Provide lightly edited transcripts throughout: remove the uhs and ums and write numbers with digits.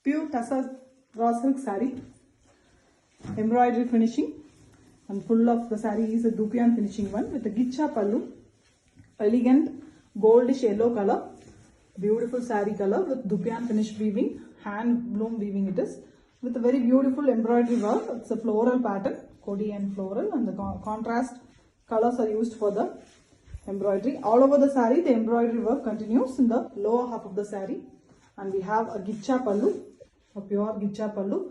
Pure Tassa raw silk saree, embroidery finishing, and full of the saree is a Dupian finishing one with a Gicha pallu, elegant goldish yellow color, beautiful saree color with Dupian finish weaving, hand bloom weaving it is, with a very beautiful embroidery work. It's a floral pattern, Kodi and floral, and the contrast colors are used for the embroidery. All over the saree, the embroidery work continues in the lower half of the saree. And we have a Gicha pallu, a pure Gicha pallu,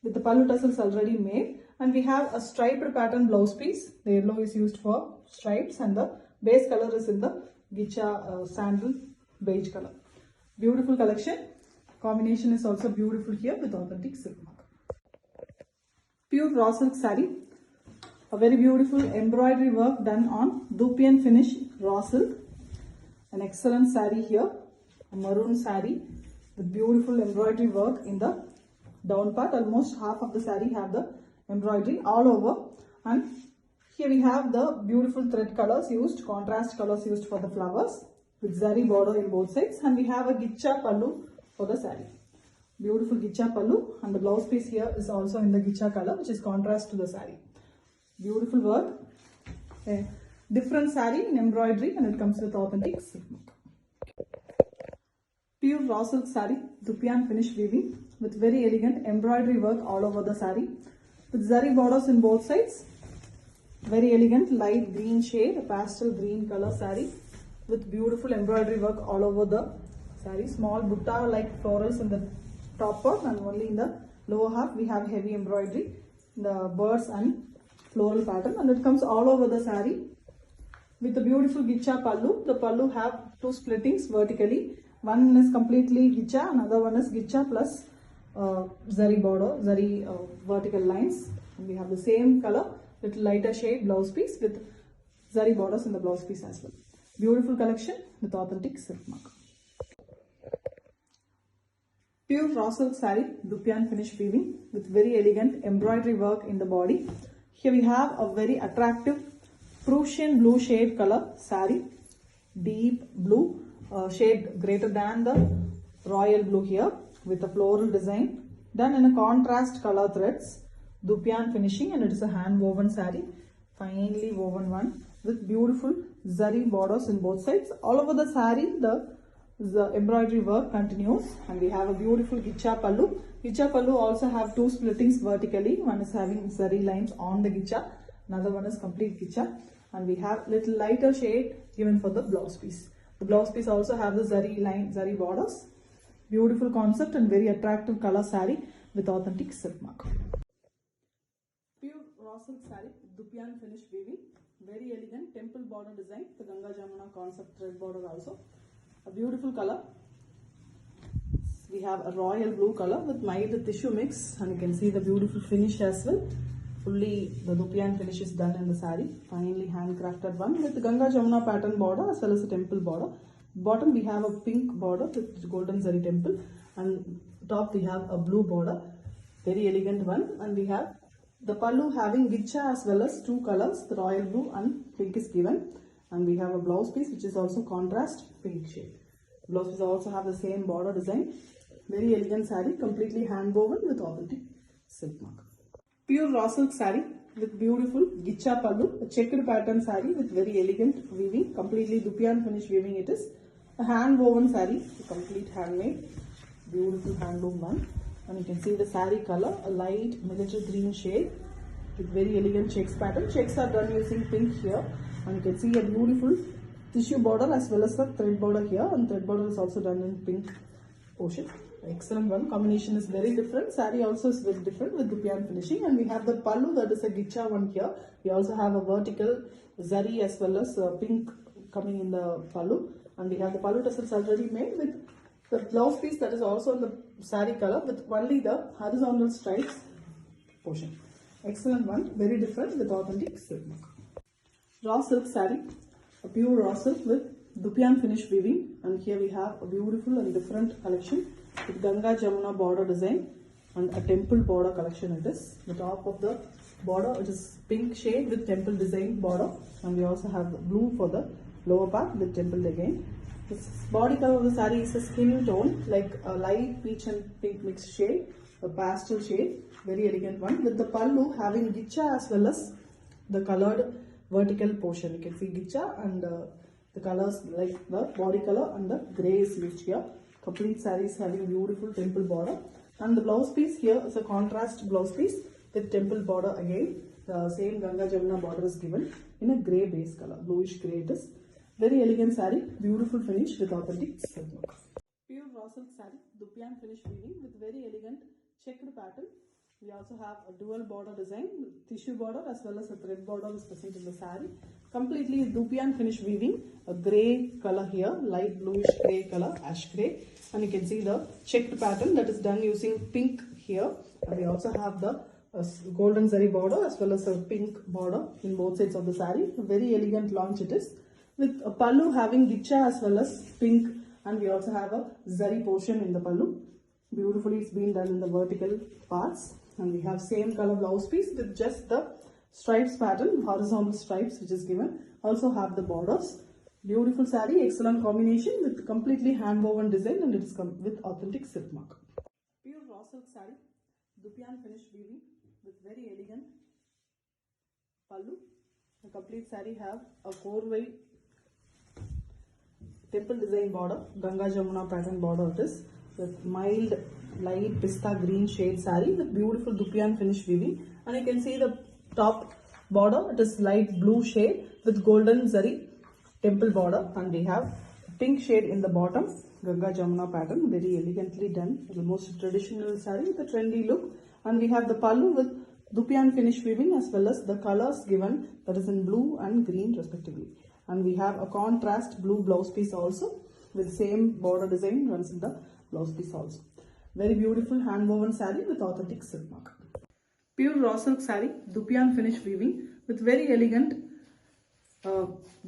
with the pallu tassels already made. And we have a striped pattern blouse piece. The yellow is used for stripes and the base color is in the Gicha sandal beige color. Beautiful collection. Combination is also beautiful here with authentic silk mark. Pure raw silk saree. A very beautiful embroidery work done on Dupian finish raw silk. An excellent saree here. A maroon saree with beautiful embroidery work in the down part. Almost half of the saree have the embroidery all over, and here we have the beautiful thread colors used, contrast colors used for the flowers with zari border in both sides, and we have a Gicha pallu for the saree. Beautiful Gicha pallu, and the blouse piece here is also in the Gicha color, which is contrast to the saree. Beautiful work. A different saree in embroidery, and it comes with authentic silk mark. Pure raw silk saree, Dupian finish weaving with very elegant embroidery work all over the saree with zari borders in both sides. Very elegant light green shade, a pastel green color saree with beautiful embroidery work all over the saree. Small butta like florals in the top part, and only in the lower half we have heavy embroidery, the birds and floral pattern, and it comes all over the saree with the beautiful Gicha pallu. The pallu have two splittings vertically. One is completely Gicha, another one is Gicha plus zari border, zari vertical lines. And we have the same color, little lighter shade blouse piece with zari borders in the blouse piece as well. Beautiful collection with authentic silk mark. Pure raw silk saree, Dupian finish weaving with very elegant embroidery work in the body. Here we have a very attractive Prussian blue shade color saree, deep blue. Shade greater than the royal blue here with a floral design done in a contrast color threads, Dupian finishing, and it is a hand woven saree, finely woven one with beautiful zari borders in both sides. All over the saree the embroidery work continues, and we have a beautiful Gicha pallu. Gicha pallu also have two splittings vertically. One is having zari lines on the Gicha, another one is complete Gicha, and we have little lighter shade given for the blouse piece. The blouse piece also have the zari borders. Beautiful concept and very attractive color saree with authentic silk mark. Pure raw silk saree, Dupian finish weaving, very elegant temple border design, the Ganga Jamuna concept thread border also. A beautiful color. We have a royal blue color with mild tissue mix, and you can see the beautiful finish as well. Fully the Dupian finish is done in the saree, finely handcrafted one with the Ganga Jamuna pattern border as well as a temple border. Bottom we have a pink border with golden zari temple, and top we have a blue border, very elegant one, and we have the pallu having Gicha as well as two colors, the royal blue and pink is given, and we have a blouse piece which is also contrast pink shade. Blouse piece also have the same border design, very elegant saree, completely hand woven with authentic silk mark. Pure raw silk saree with beautiful Gicha pallu, a checkered pattern saree with very elegant weaving, completely Dupian finish weaving it is. A hand woven saree, complete handmade, beautiful handloom one. And you can see the saree color, a light military green shade with very elegant checks pattern. Checks are done using pink here, and you can see a beautiful tissue border as well as the thread border here, and thread border is also done in pink portion. Excellent one. Combination is very different. Saree also is very different with Dupian finishing, and we have the pallu, that is a Gicha one here. We also have a vertical zari as well as pink coming in the pallu, and we have the pallu tassels already made with the blouse piece that is also in the saree color with only the horizontal stripes portion. Excellent one. Very different with authentic silk mark. Raw silk saree, a pure raw silk with Dupian finish weaving, and here we have a beautiful and different collection with Ganga Jamuna border design and a temple border collection. It is the top of the border, it is pink shade with temple design border, and we also have blue for the lower part with temple again. The body color of the saree is a skin tone, like a light peach and pink mixed shade, a pastel shade, very elegant one, with the pallu having gicha as well as the colored vertical portion. You can see gicha and the colors like the body color and the grey is used here. Complete saree is having beautiful temple border, and the blouse piece here is a contrast blouse piece with temple border again. The same Ganga Jamuna border is given in a grey base color, bluish grey it is. Very elegant saree, beautiful finish with authentic silk work. Pure raw silk saree, Dupyan finish weaving with very elegant checked pattern. We also have a dual border design, tissue border as well as a thread border is present in the saree. Completely Dupyan finish weaving, a grey color here, light bluish grey color, ash grey. And you can see the checked pattern that is done using pink here. And we also have the golden zari border as well as a pink border in both sides of the saree. A very elegant launch it is, with a pallu having gicha as well as pink, and we also have a zari portion in the pallu. Beautifully it's been done in the vertical parts, and we have same color blouse piece with just the stripes pattern, horizontal stripes which is given. Also have the borders. Beautiful saree, excellent combination with completely hand woven design, and it is come with authentic silk mark. Pure raw silk saree, Dupyan finish weaving with very elegant pallu. The complete saree have a 4-way temple design border, Ganga Jamuna pattern border it is, with mild light pista green shade saree with beautiful Dupyan finish weaving. And you can see the top border, it is light blue shade with golden zari temple border, and we have pink shade in the bottom, Ganga Jamuna pattern, very elegantly done, almost traditional saree with a trendy look. And we have the pallu with Dupyan finish weaving as well as the colors given, that is in blue and green respectively. And we have a contrast blue blouse piece also with same border design runs in the blouse piece also. Very beautiful hand woven saree with authentic silk mark. Pure raw silk saree, Dupyan finish weaving with very elegant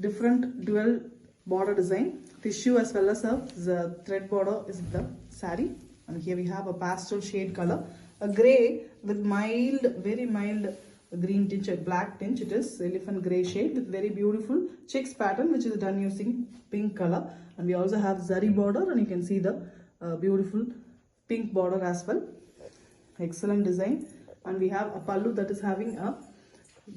different dual border design, tissue as well as the thread border is the saree. And here we have a pastel shade color, a grey with mild, very mild green tinge, a black tinge. It is elephant grey shade with very beautiful checks pattern which is done using pink color. And we also have zari border, and you can see the beautiful pink border as well. Excellent design. And we have a pallu that is having a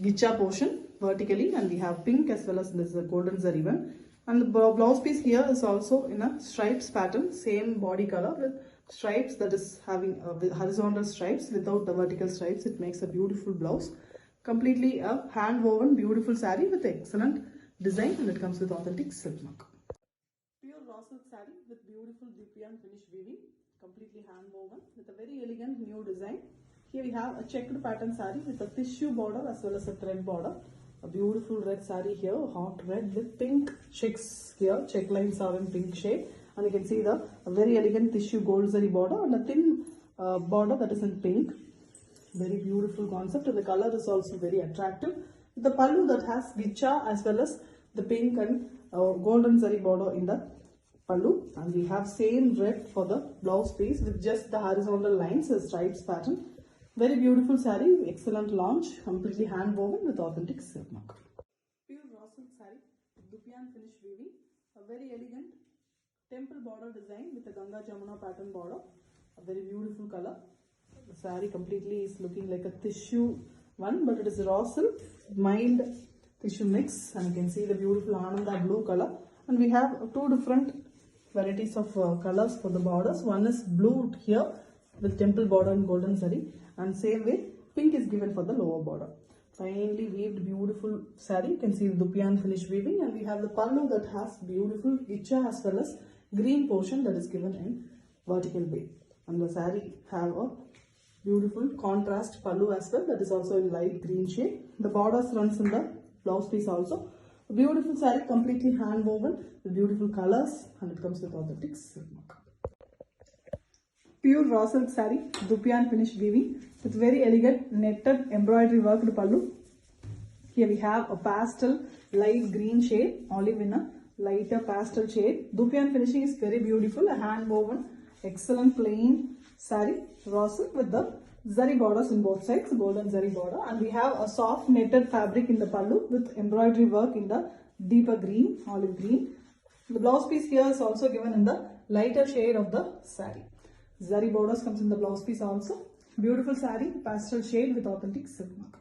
gicha portion vertically, and we have pink as well as this golden zari one. And the blouse piece here is also in a stripes pattern, same body color with stripes that is having horizontal stripes without the vertical stripes. It makes a beautiful blouse. Completely a hand woven beautiful saree with excellent design, and it comes with authentic silk mark. Pure raw silk saree with beautiful Dupyan finish weaving, completely hand woven with a very elegant new design. Here we have a checked pattern saree with a tissue border as well as a thread border. A beautiful red saree here, hot red with pink checks here. Check lines are in pink shade. And you can see the very elegant tissue gold zari border and a thin border that is in pink. Very beautiful concept, and the color is also very attractive. The pallu that has gicha as well as the pink and golden zari border in the pallu. And we have same red for the blouse piece with just the horizontal lines, a stripes pattern. Very beautiful saree, excellent launch, completely hand woven with authentic silk mark. Pure raw silk saree, Dupyan finish weaving, a very elegant temple border design with a Ganga Jamuna pattern border, a very beautiful color. The saree completely is looking like a tissue one, but it is raw silk, mild tissue mix, and you can see the beautiful Ananda blue color. And we have two different varieties of colors for the borders. One is blue here with temple border and golden zari, and same way pink is given for the lower border. Finely weaved beautiful saree. You can see the Dupyan finish weaving, and we have the pallu that has beautiful gicha as well as green portion that is given in vertical way. And the saree have a beautiful contrast pallu as well, that is also in light green shade. The borders runs in the blouse piece also. A beautiful saree, completely hand woven with beautiful colors, and it comes with authentic silk mark. Pure raw silk saree, Dupyan finish weaving with very elegant netted embroidery worked pallu. Here we have a pastel light green shade, olive in a lighter pastel shade. Dupyan finishing is very beautiful, a hand woven, excellent plain saree, raw silk with the zari borders in both sides, golden zari border. And we have a soft netted fabric in the pallu with embroidery work in the deeper green, olive green. The blouse piece here is also given in the lighter shade of the saree. Zari borders comes in the blouse piece also. Beautiful saree, pastel shade with authentic silk mark.